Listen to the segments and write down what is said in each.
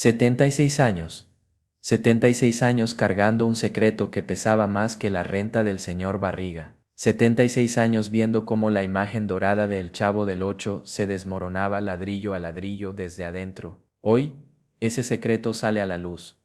76 años. 76 años cargando un secreto que pesaba más que la renta del señor Barriga. 76 años viendo cómo la imagen dorada del Chavo del Ocho se desmoronaba ladrillo a ladrillo desde adentro. Hoy, ese secreto sale a la luz.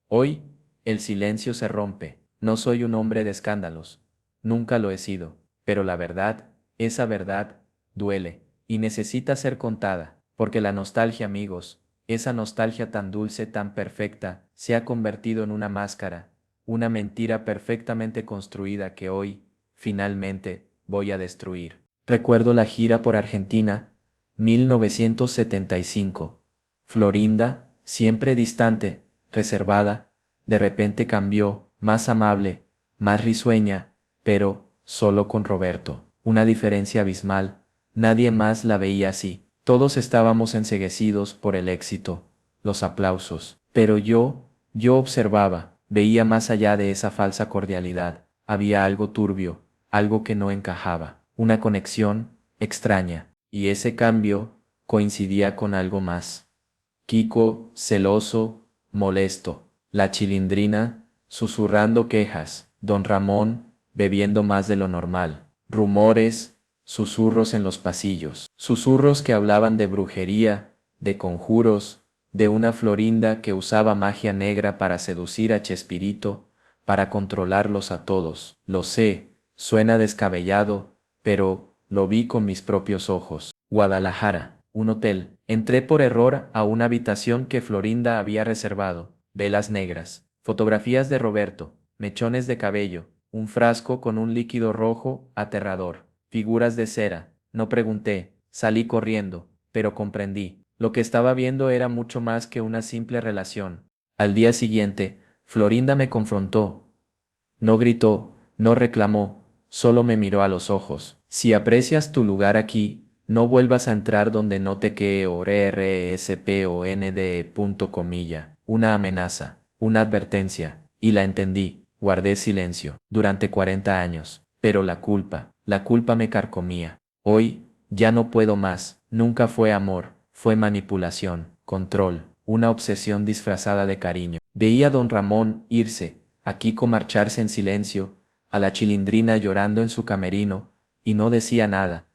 Hoy, el silencio se rompe. No soy un hombre de escándalos. Nunca lo he sido. Pero la verdad, esa verdad, duele, y necesita ser contada, porque la nostalgia, amigos, esa nostalgia tan dulce, tan perfecta, se ha convertido en una máscara, una mentira perfectamente construida que hoy, finalmente, voy a destruir. Recuerdo la gira por Argentina, 1975. Florinda, siempre distante, reservada, de repente cambió, más amable, más risueña, pero, solo con Roberto. Una diferencia abismal, nadie más la veía así. Todos estábamos enceguecidos por el éxito, los aplausos. Pero yo observaba, veía más allá de esa falsa cordialidad. Había algo turbio, algo que no encajaba, una conexión extraña. Y ese cambio coincidía con algo más. Kiko, celoso, molesto. La Chilindrina, susurrando quejas. Don Ramón, bebiendo más de lo normal. Rumores, susurros en los pasillos. Susurros que hablaban de brujería, de conjuros, de una Florinda que usaba magia negra para seducir a Chespirito, para controlarlos a todos. Lo sé, suena descabellado, pero lo vi con mis propios ojos. Guadalajara, un hotel. Entré por error a una habitación que Florinda había reservado. Velas negras, fotografías de Roberto, mechones de cabello, un frasco con un líquido rojo aterrador, figuras de cera. No pregunté, salí corriendo, pero comprendí. Lo que estaba viendo era mucho más que una simple relación. Al día siguiente, Florinda me confrontó. No gritó, no reclamó, solo me miró a los ojos. Si aprecias tu lugar aquí, no vuelvas a entrar donde no te quede o RRSPOND. Una amenaza, una advertencia, y la entendí. Guardé silencio durante 40 años, pero la culpa me carcomía. Hoy, ya no puedo más. Nunca fue amor, fue manipulación, control, una obsesión disfrazada de cariño. Veía a don Ramón irse, a Kiko marcharse en silencio, a la Chilindrina llorando en su camerino, y no decía nada.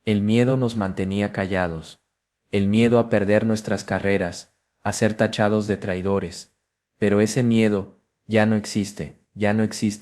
El miedo nos mantenía callados. El miedo a perder nuestras carreras, a ser tachados de traidores. Pero ese miedo ya no existe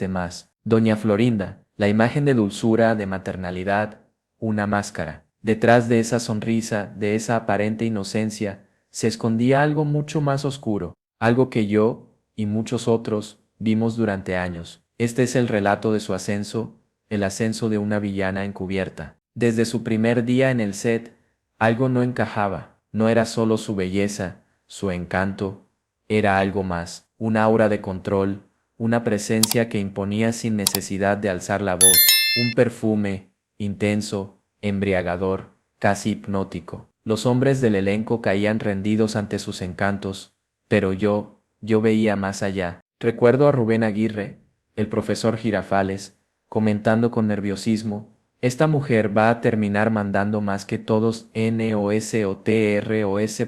más. Doña Florinda, la imagen de dulzura, de maternalidad, una máscara. Detrás de esa sonrisa, de esa aparente inocencia, se escondía algo mucho más oscuro, algo que yo, y muchos otros, vimos durante años. Este es el relato de su ascenso, el ascenso de una villana encubierta. Desde su primer día en el set, algo no encajaba, no era solo su belleza, su encanto, era algo más, un aura de control, una presencia que imponía sin necesidad de alzar la voz, un perfume, intenso, embriagador, casi hipnótico. Los hombres del elenco caían rendidos ante sus encantos, pero yo veía más allá. Recuerdo a Rubén Aguirre, el profesor Girafales, comentando con nerviosismo: esta mujer va a terminar mandando más que todos NOSOTROS.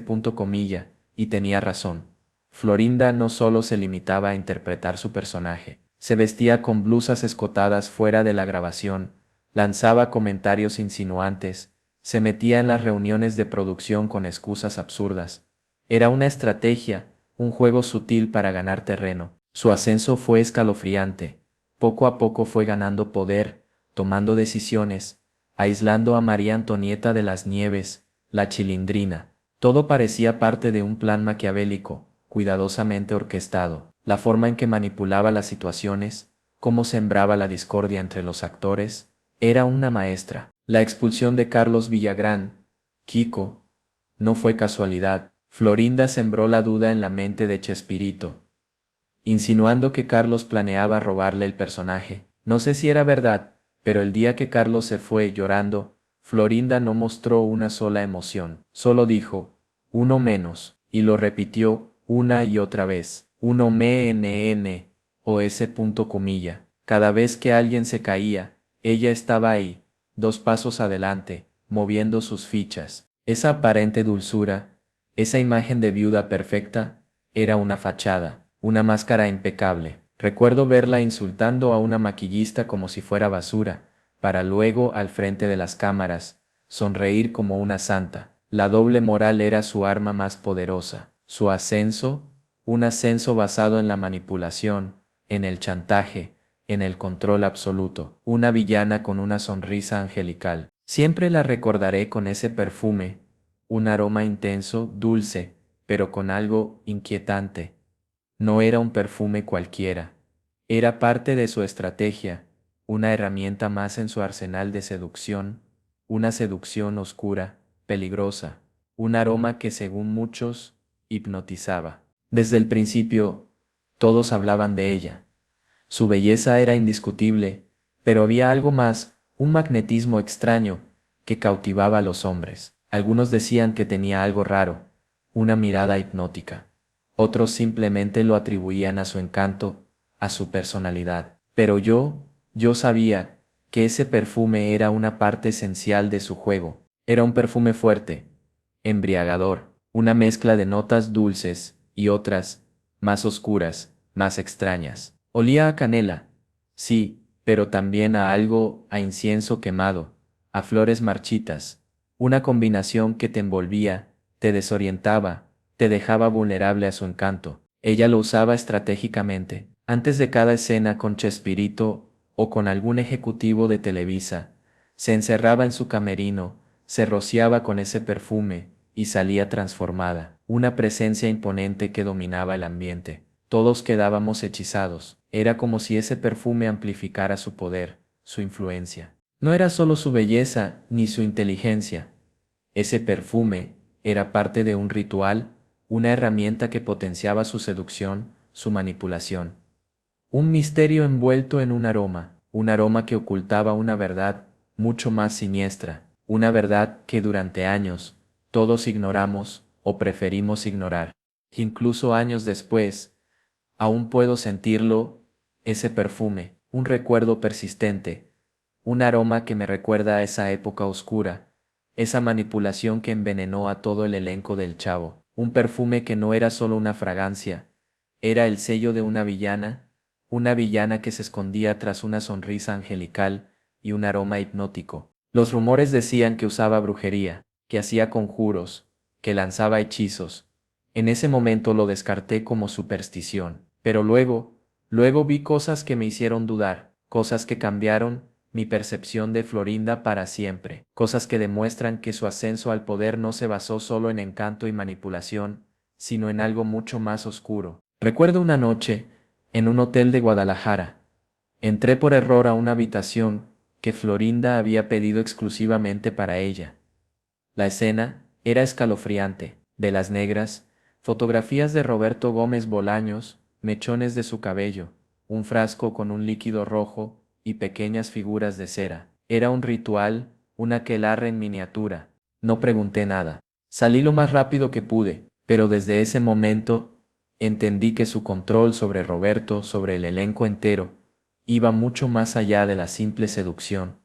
Y tenía razón. Florinda no solo se limitaba a interpretar su personaje, se vestía con blusas escotadas fuera de la grabación, lanzaba comentarios insinuantes, se metía en las reuniones de producción con excusas absurdas. Era una estrategia, un juego sutil para ganar terreno. Su ascenso fue escalofriante. Poco a poco fue ganando poder, tomando decisiones, aislando a María Antonieta de las Nieves, la Chilindrina. Todo parecía parte de un plan maquiavélico, cuidadosamente orquestado. La forma en que manipulaba las situaciones, cómo sembraba la discordia entre los actores, era una maestra. La expulsión de Carlos Villagrán, Kiko, no fue casualidad. Florinda sembró la duda en la mente de Chespirito, insinuando que Carlos planeaba robarle el personaje. No sé si era verdad, pero el día que Carlos se fue llorando, Florinda no mostró una sola emoción, solo dijo, uno menos, y lo repitió una y otra vez, uno menos. Cada vez que alguien se caía, ella estaba ahí, 2 pasos adelante, moviendo sus fichas. Esa aparente dulzura, esa imagen de viuda perfecta, Era una fachada, una máscara impecable. Recuerdo verla insultando a una maquillista como si fuera basura, para luego, al frente de las cámaras, sonreír como una santa. La doble moral era su arma más poderosa. Su ascenso, un ascenso basado en la manipulación, en el chantaje, en el control absoluto. Una villana con una sonrisa angelical. Siempre la recordaré con ese perfume, un aroma intenso, dulce, pero con algo inquietante. No era un perfume cualquiera. Era parte de su estrategia, una herramienta más en su arsenal de seducción, una seducción oscura, peligrosa, un aroma que según muchos, hipnotizaba. Desde el principio, todos hablaban de ella. Su belleza era indiscutible, pero había algo más, un magnetismo extraño, que cautivaba a los hombres. Algunos decían que tenía algo raro, una mirada hipnótica. Otros simplemente lo atribuían a su encanto, a su personalidad. Pero yo sabía que ese perfume era una parte esencial de su juego. Era un perfume fuerte, embriagador, una mezcla de notas dulces y otras, más oscuras, más extrañas. Olía a canela, sí, pero también a algo, a incienso quemado, a flores marchitas, una combinación que te envolvía, te desorientaba, te dejaba vulnerable a su encanto. Ella lo usaba estratégicamente, antes de cada escena con Chespirito o con algún ejecutivo de Televisa. Se encerraba en su camerino, se rociaba con ese perfume, y salía transformada, una presencia imponente que dominaba el ambiente. Todos quedábamos hechizados. Era como si ese perfume amplificara su poder, su influencia. No era solo su belleza ni su inteligencia. Ese perfume era parte de un ritual, una herramienta que potenciaba su seducción, su manipulación. Un misterio envuelto en un aroma que ocultaba una verdad mucho más siniestra, una verdad que durante años todos ignoramos o preferimos ignorar. Incluso años después, aún puedo sentirlo, ese perfume, un recuerdo persistente, un aroma que me recuerda a esa época oscura, esa manipulación que envenenó a todo el elenco del Chavo, un perfume que no era solo una fragancia, era el sello de una villana que se escondía tras una sonrisa angelical y un aroma hipnótico. Los rumores decían que usaba brujería, que hacía conjuros, que lanzaba hechizos. En ese momento lo descarté como superstición, pero luego vi cosas que me hicieron dudar, cosas que cambiaron mi percepción de Florinda para siempre, cosas que demuestran que su ascenso al poder no se basó solo en encanto y manipulación, sino en algo mucho más oscuro. Recuerdo una noche, en un hotel de Guadalajara, entré por error a una habitación que Florinda había pedido exclusivamente para ella. La escena era escalofriante, de las negras, fotografías de Roberto Gómez Bolaños, mechones de su cabello, un frasco con un líquido rojo y pequeñas figuras de cera. Era un ritual, un aquelarre en miniatura. No pregunté nada. Salí lo más rápido que pude, pero desde ese momento entendí que su control sobre Roberto, sobre el elenco entero, iba mucho más allá de la simple seducción.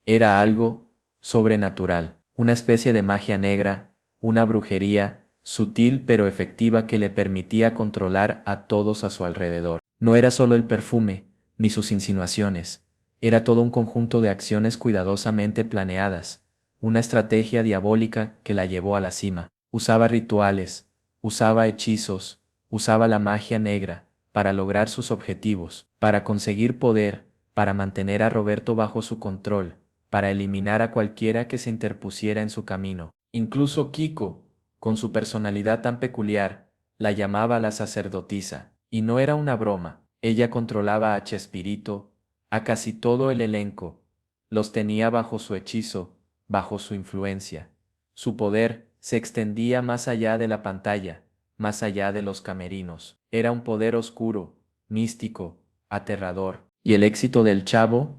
Era algo sobrenatural, una especie de magia negra, una brujería, sutil pero efectiva que le permitía controlar a todos a su alrededor. No era solo el perfume, ni sus insinuaciones, era todo un conjunto de acciones cuidadosamente planeadas, una estrategia diabólica que la llevó a la cima. Usaba rituales, usaba hechizos, usaba la magia negra, para lograr sus objetivos, para conseguir poder, para mantener a Roberto bajo su control, para eliminar a cualquiera que se interpusiera en su camino. Incluso Kiko, con su personalidad tan peculiar, la llamaba la sacerdotisa. Y no era una broma, ella controlaba a Chespirito, a casi todo el elenco, los tenía bajo su hechizo, bajo su influencia. Su poder se extendía más allá de la pantalla, más allá de los camerinos. Era un poder oscuro, místico, aterrador. Y el éxito del Chavo,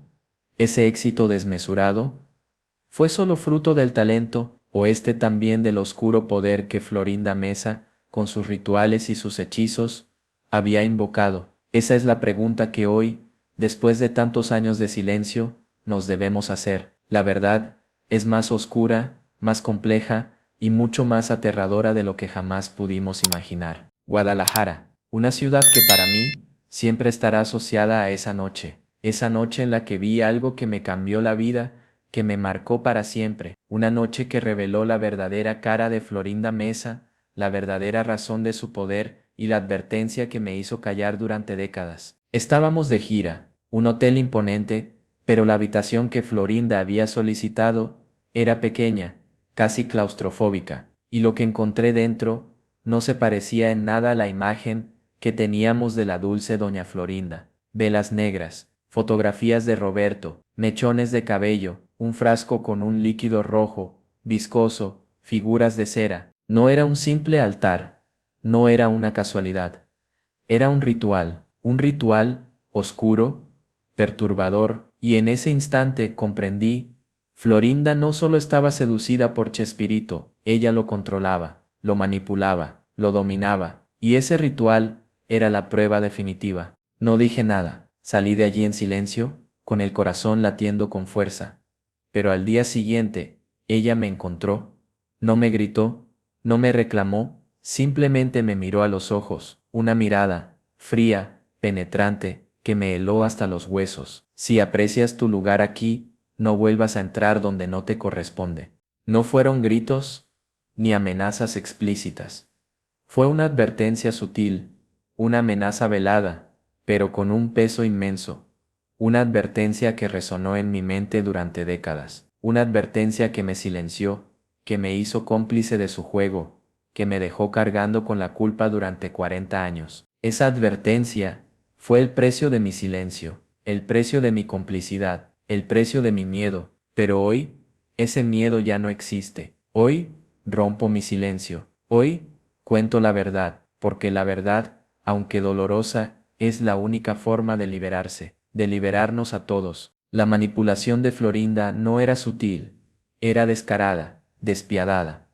ese éxito desmesurado, ¿fue solo fruto del talento, o este también del oscuro poder que Florinda Mesa, con sus rituales y sus hechizos, había invocado? Esa es la pregunta que hoy, después de tantos años de silencio, nos debemos hacer. La verdad es más oscura, más compleja y mucho más aterradora de lo que jamás pudimos imaginar. Guadalajara, una ciudad que para mí siempre estará asociada a esa noche en la que vi algo que me cambió la vida, que me marcó para siempre, una noche que reveló la verdadera cara de Florinda Mesa, la verdadera razón de su poder y la advertencia que me hizo callar durante décadas. Estábamos de gira, un hotel imponente, pero la habitación que Florinda había solicitado era pequeña, casi claustrofóbica, y lo que encontré dentro no se parecía en nada a la imagen que teníamos de la dulce doña Florinda. Velas negras, fotografías de Roberto, mechones de cabello, un frasco con un líquido rojo, viscoso, figuras de cera. No era un simple altar, no era una casualidad. Era un ritual oscuro, perturbador, y en ese instante comprendí, Florinda no solo estaba seducida por Chespirito, ella lo controlaba, lo manipulaba, lo dominaba, y ese ritual era la prueba definitiva. No dije nada, salí de allí en silencio, con el corazón latiendo con fuerza. Pero al día siguiente, ella me encontró, no me gritó, no me reclamó, simplemente me miró a los ojos, una mirada, fría, penetrante, que me heló hasta los huesos. Si aprecias tu lugar aquí, no vuelvas a entrar donde no te corresponde. No fueron gritos, ni amenazas explícitas. Fue una advertencia sutil, una amenaza velada, pero con un peso inmenso. Una advertencia que resonó en mi mente durante décadas. Una advertencia que me silenció, que me hizo cómplice de su juego, que me dejó cargando con la culpa durante 40 años. Esa advertencia fue el precio de mi silencio, el precio de mi complicidad, el precio de mi miedo. Pero hoy, ese miedo ya no existe. Hoy, rompo mi silencio. Hoy, cuento la verdad, porque la verdad, aunque dolorosa, es la única forma de liberarse, de liberarnos a todos. La manipulación de Florinda no era sutil, era descarada, despiadada.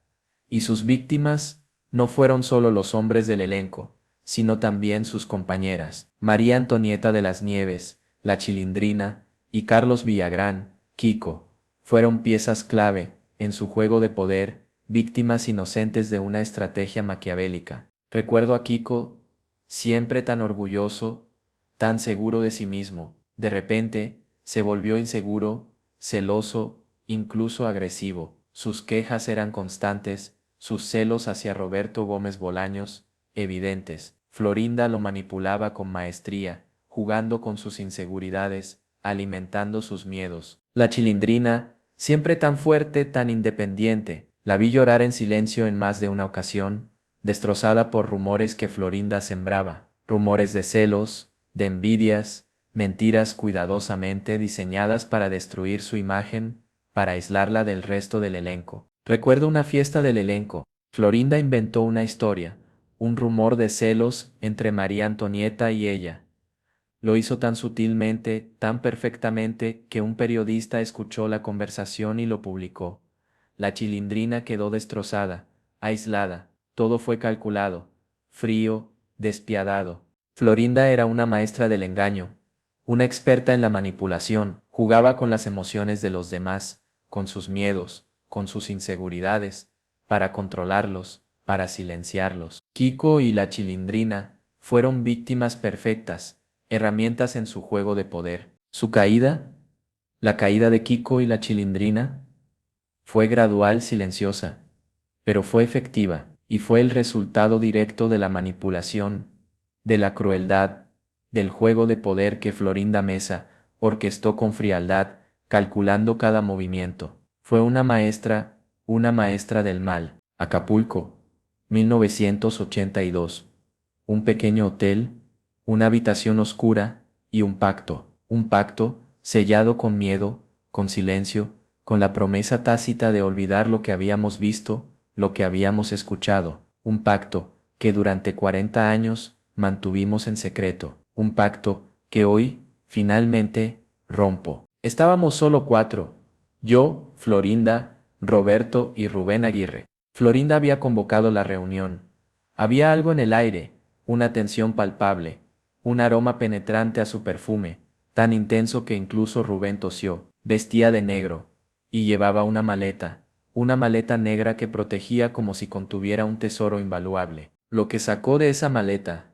Y sus víctimas no fueron solo los hombres del elenco, sino también sus compañeras, María Antonieta de las Nieves, la Chilindrina, y Carlos Villagrán, Kiko, fueron piezas clave en su juego de poder, víctimas inocentes de una estrategia maquiavélica. Recuerdo a Kiko, siempre tan orgulloso, tan seguro de sí mismo, de repente, se volvió inseguro, celoso, incluso agresivo. Sus quejas eran constantes, sus celos hacia Roberto Gómez Bolaños, evidentes. Florinda lo manipulaba con maestría, jugando con sus inseguridades, alimentando sus miedos. La Chilindrina, siempre tan fuerte, tan independiente, la vi llorar en silencio en más de una ocasión, destrozada por rumores que Florinda sembraba, rumores de celos, de envidias, mentiras cuidadosamente diseñadas para destruir su imagen, para aislarla del resto del elenco. Recuerdo una fiesta del elenco. Florinda inventó una historia, un rumor de celos entre María Antonieta y ella. Lo hizo tan sutilmente, tan perfectamente, que un periodista escuchó la conversación y lo publicó. La Chilindrina quedó destrozada, aislada, todo fue calculado, frío, despiadado. Florinda era una maestra del engaño, una experta en la manipulación, jugaba con las emociones de los demás, con sus miedos, con sus inseguridades, para controlarlos, para silenciarlos. Kiko y la Chilindrina fueron víctimas perfectas, herramientas en su juego de poder. Su caída, la caída de Kiko y la Chilindrina, fue gradual, silenciosa, pero fue efectiva, y fue el resultado directo de la manipulación, de la crueldad, del juego de poder que Florinda Mesa orquestó con frialdad, calculando cada movimiento. Fue una maestra del mal. Acapulco, 1982. Un pequeño hotel, una habitación oscura y un pacto sellado con miedo, con silencio, con la promesa tácita de olvidar lo que habíamos visto, lo que habíamos escuchado, un pacto que durante 40 años mantuvimos en secreto, un pacto que hoy, finalmente, rompo. Estábamos solo cuatro, yo, Florinda, Roberto y Rubén Aguirre. Florinda había convocado la reunión. Había algo en el aire, una tensión palpable, un aroma penetrante a su perfume, tan intenso que incluso Rubén tosió. Vestía de negro, y llevaba una maleta negra que protegía como si contuviera un tesoro invaluable. Lo que sacó de esa maleta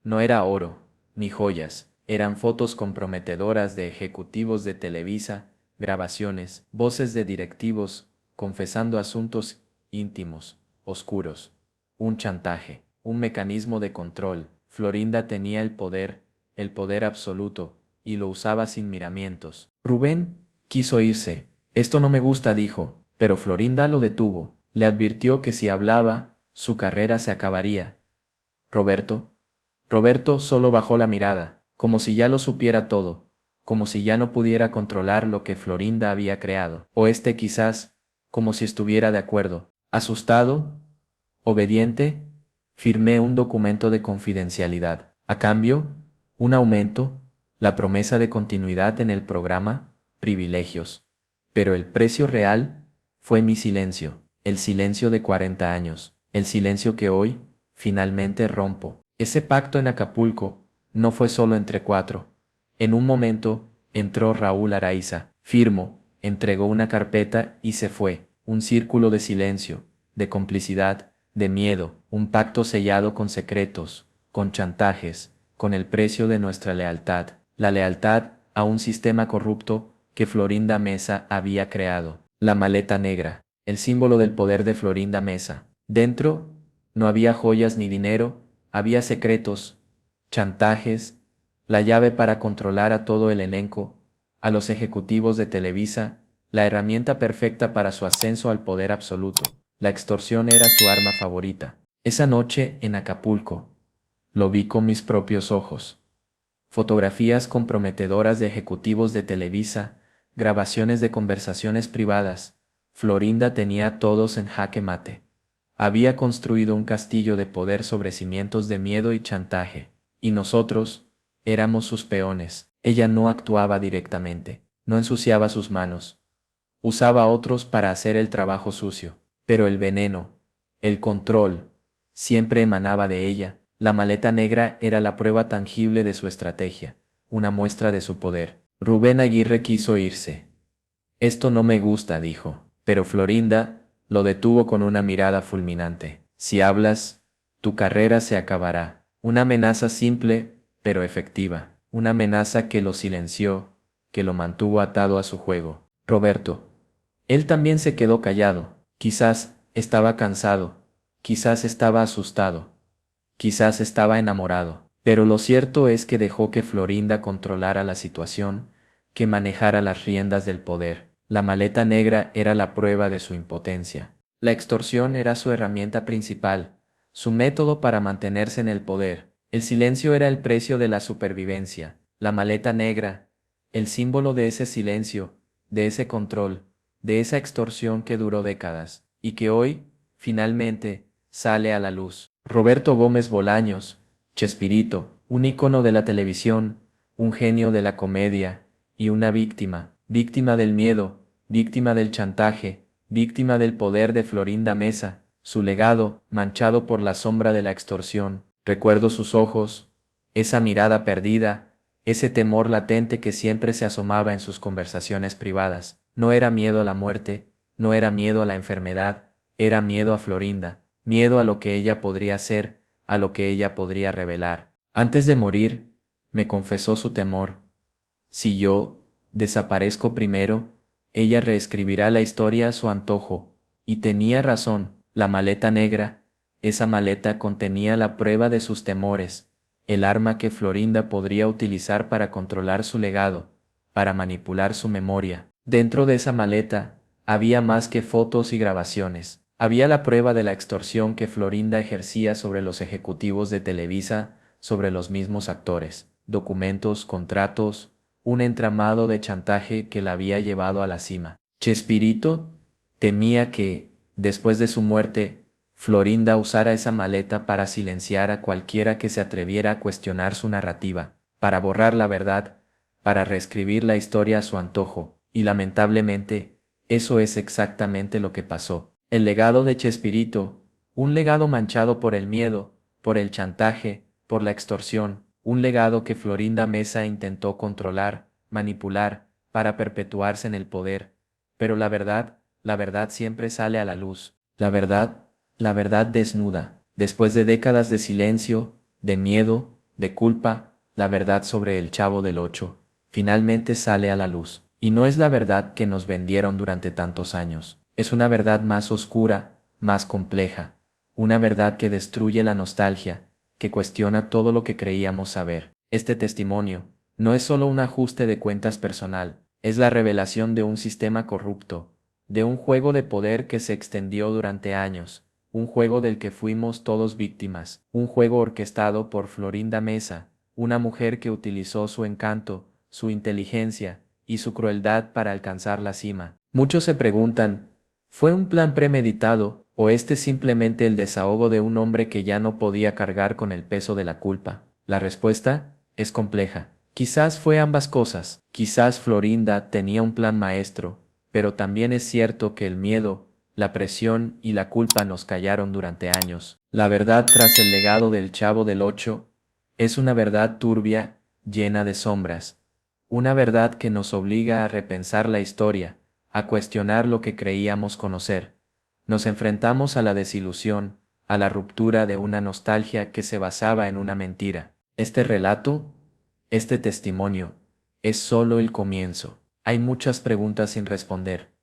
no era oro, ni joyas, eran fotos comprometedoras de ejecutivos de Televisa, grabaciones, voces de directivos, confesando asuntos íntimos, oscuros. Un chantaje, un mecanismo de control. Florinda tenía el poder absoluto, y lo usaba sin miramientos. Rubén quiso irse. Esto no me gusta, dijo, pero Florinda lo detuvo. Le advirtió que si hablaba, su carrera se acabaría. Roberto. Roberto solo bajó la mirada, como si ya lo supiera todo, como si ya no pudiera controlar lo que Florinda había creado, o quizás, como si estuviera de acuerdo. Asustado, obediente, firmé un documento de confidencialidad. A cambio, un aumento, la promesa de continuidad en el programa, privilegios. Pero el precio real fue mi silencio, el silencio de 40 años, el silencio que hoy, finalmente rompo. Ese pacto en Acapulco no fue solo entre cuatro. En un momento, entró Raúl Araiza, firmó, entregó una carpeta y se fue. Un círculo de silencio, de complicidad, de miedo, un pacto sellado con secretos, con chantajes, con el precio de nuestra lealtad, la lealtad a un sistema corrupto que Florinda Mesa había creado. La maleta negra, el símbolo del poder de Florinda Mesa. Dentro, no había joyas ni dinero, había secretos, chantajes, la llave para controlar a todo el elenco, a los ejecutivos de Televisa, la herramienta perfecta para su ascenso al poder absoluto. La extorsión era su arma favorita. Esa noche en Acapulco, lo vi con mis propios ojos. Fotografías comprometedoras de ejecutivos de Televisa, grabaciones de conversaciones privadas. Florinda tenía a todos en jaque mate. Había construido un castillo de poder sobre cimientos de miedo y chantaje, y nosotros éramos sus peones. Ella no actuaba directamente, no ensuciaba sus manos, usaba a otros para hacer el trabajo sucio, pero el veneno, el control, siempre emanaba de ella. La maleta negra era la prueba tangible de su estrategia, una muestra de su poder. Rubén Aguirre quiso irse. Esto no me gusta, dijo, pero Florinda lo detuvo con una mirada fulminante. Si hablas, tu carrera se acabará. Una amenaza simple, pero efectiva. Una amenaza que lo silenció, que lo mantuvo atado a su juego. Roberto. Él también se quedó callado. Quizás estaba cansado. Quizás estaba asustado. Quizás estaba enamorado. Pero lo cierto es que dejó que Florinda controlara la situación, que manejara las riendas del poder. La maleta negra era la prueba de su impotencia. La extorsión era su herramienta principal, su método para mantenerse en el poder. El silencio era el precio de la supervivencia. La maleta negra, el símbolo de ese silencio, de ese control, de esa extorsión que duró décadas, y que hoy, finalmente, sale a la luz. Roberto Gómez Bolaños, Chespirito, un ícono de la televisión, un genio de la comedia, y una víctima, víctima del miedo, víctima del chantaje, víctima del poder de Florinda Mesa, su legado, manchado por la sombra de la extorsión. Recuerdo sus ojos, esa mirada perdida, ese temor latente que siempre se asomaba en sus conversaciones privadas. No era miedo a la muerte, no era miedo a la enfermedad, era miedo a Florinda, miedo a lo que ella podría ser, a lo que ella podría revelar. Antes de morir, me confesó su temor. Si yo desaparezco primero, ella reescribirá la historia a su antojo. Y tenía razón, la maleta negra, esa maleta contenía la prueba de sus temores, el arma que Florinda podría utilizar para controlar su legado, para manipular su memoria. Dentro de esa maleta, había más que fotos y grabaciones. Había la prueba de la extorsión que Florinda ejercía sobre los ejecutivos de Televisa, sobre los mismos actores, documentos, contratos, un entramado de chantaje que la había llevado a la cima. Chespirito temía que, después de su muerte, Florinda usara esa maleta para silenciar a cualquiera que se atreviera a cuestionar su narrativa, para borrar la verdad, para reescribir la historia a su antojo, y lamentablemente, eso es exactamente lo que pasó. El legado de Chespirito, un legado manchado por el miedo, por el chantaje, por la extorsión, un legado que Florinda Mesa intentó controlar, manipular, para perpetuarse en el poder. Pero la verdad siempre sale a la luz. La verdad desnuda. Después de décadas de silencio, de miedo, de culpa, la verdad sobre el Chavo del Ocho finalmente sale a la luz. Y no es la verdad que nos vendieron durante tantos años. Es una verdad más oscura, más compleja. Una verdad que destruye la nostalgia, que cuestiona todo lo que creíamos saber. Este testimonio no es solo un ajuste de cuentas personal, es la revelación de un sistema corrupto, de un juego de poder que se extendió durante años, un juego del que fuimos todos víctimas, un juego orquestado por Florinda Mesa, una mujer que utilizó su encanto, su inteligencia y su crueldad para alcanzar la cima. Muchos se preguntan, ¿fue un plan premeditado o este simplemente el desahogo de un hombre que ya no podía cargar con el peso de la culpa? La respuesta es compleja. Quizás fue ambas cosas. Quizás Florinda tenía un plan maestro, pero también es cierto que el miedo, la presión y la culpa nos callaron durante años. La verdad tras el legado del Chavo del Ocho es una verdad turbia, llena de sombras. Una verdad que nos obliga a repensar la historia, a cuestionar lo que creíamos conocer. Nos enfrentamos a la desilusión, a la ruptura de una nostalgia que se basaba en una mentira. Este relato, este testimonio, es solo el comienzo. Hay muchas preguntas sin responder.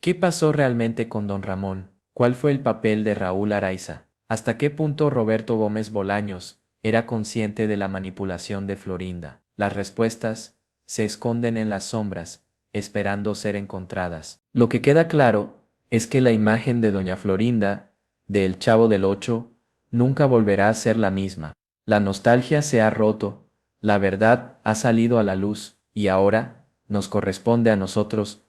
¿Qué pasó realmente con don Ramón? ¿Cuál fue el papel de Raúl Araiza? ¿Hasta qué punto Roberto Gómez Bolaños era consciente de la manipulación de Florinda? Las respuestas se esconden en las sombras, esperando ser encontradas. Lo que queda claro es que la imagen de doña Florinda, de El Chavo del Ocho, nunca volverá a ser la misma. La nostalgia se ha roto, la verdad ha salido a la luz, y ahora nos corresponde a nosotros